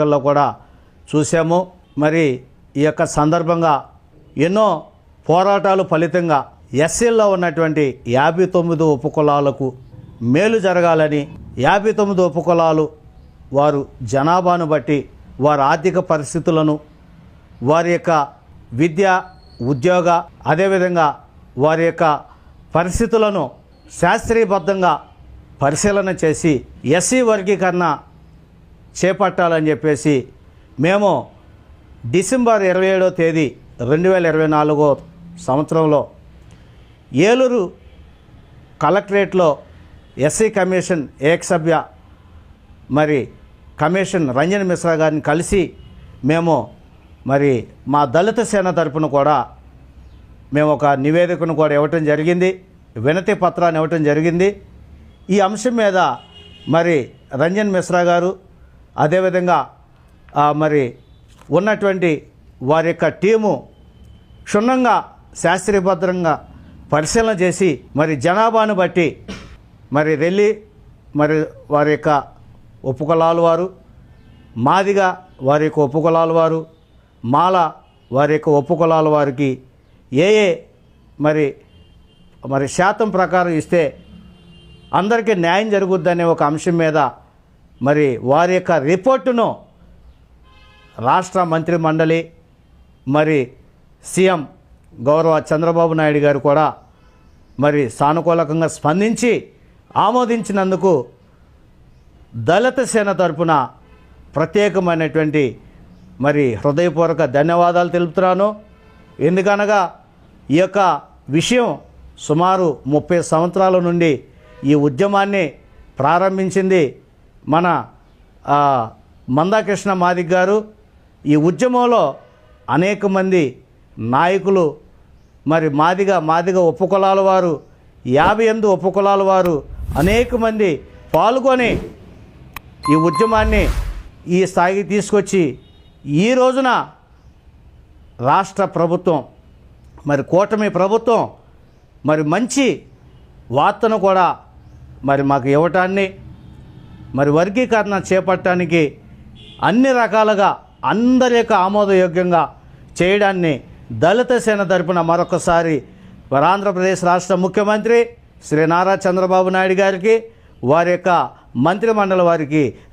లో కూడా చూసాము. మరి ఈ యొక్క సందర్భంగా ఎన్నో పోరాటాలు ఫలితంగా ఎస్సీల్లో ఉన్నటువంటి 59 ఉపకులాలకు మేలు జరగాలని, 59 ఉపకులాలు వారు జనాభాను బట్టి వారి ఆర్థిక పరిస్థితులను, వారి యొక్క విద్య ఉద్యోగ అదేవిధంగా వారి యొక్క పరిస్థితులను శాస్త్రీయబద్ధంగా పరిశీలన చేసి ఎస్సీ వర్గీకరణ చేపట్టాలని చెప్పేసి మేము డిసెంబర్ 27వ తేదీ 2024 సంవత్సరంలో ఏలూరు కలెక్టరేట్లో ఎస్సీ కమిషన్ ఏకసభ్య మరి కమిషన్ రంజన్ మిశ్రా గారిని కలిసి మేము మరి మా దళిత సేన తరపున కూడా మేము ఒక నివేదికను కూడా ఇవ్వటం జరిగింది, వినతి పత్రాన్ని ఇవ్వటం జరిగింది. ఈ అంశం మీద మరి రంజన్ మిశ్రా గారు అదేవిధంగా మరి ఉన్నటువంటి వారి యొక్క టీము క్షుణ్ణంగా శాస్త్రీయబద్ధంగా పరిశీలన చేసి మరి జనాభాను బట్టి మరి రెల్లి మరి వారి యొక్క ఉపకులాల వారు, మాదిగ వారి యొక్క ఉపకులాల వారు, మాల వారి యొక్క ఉపకులాల వారికి ఏ మరి మరి శాతం ప్రకారం ఇస్తే అందరికీ న్యాయం జరుగుద్దనే ఒక అంశం మీద మరి వారి యొక్క రిపోర్టును రాష్ట్ర మంత్రి మండలి మరి సీఎం గౌరవ చంద్రబాబు నాయుడు గారు కూడా మరి సానుకూలంగా స్పందించి ఆమోదించినందుకు దళిత సేన తరపున ప్రత్యేకమైనటువంటి మరి హృదయపూర్వక ధన్యవాదాలు తెలుపుతున్నాను. ఎందుకనగా ఈ యొక్క విషయం సుమారు 30 సంవత్సరాల నుండి ఈ ఉద్యమాన్ని ప్రారంభించింది మన మందాకృష్ణ మాదిగ గారు. ఈ ఉద్యమంలో అనేక మంది నాయకులు మరి మాదిగ ఉపకులాల వారు, 58 ఉపకులాల వారు అనేక మంది పాల్గొని ఈ ఉద్యమాన్ని ఈ స్థాయికి తీసుకొచ్చి ఈ రోజున రాష్ట్ర ప్రభుత్వం మరి కూటమి ప్రభుత్వం మరి మంచి వార్తను కూడా మరి మాకు ఇవ్వటాన్ని మరి వర్గీకరణ చేపట్టడానికి అన్ని రకాలుగా అందరి యొక్క ఆమోదయోగ్యంగా చేయడాన్ని దళిత సేన తరపున మరొకసారి ఆంధ్రప్రదేశ్ రాష్ట్ర ముఖ్యమంత్రి శ్రీ నారా చంద్రబాబు నాయుడు గారికి, వారి యొక్క మంత్రిమండలి వారికి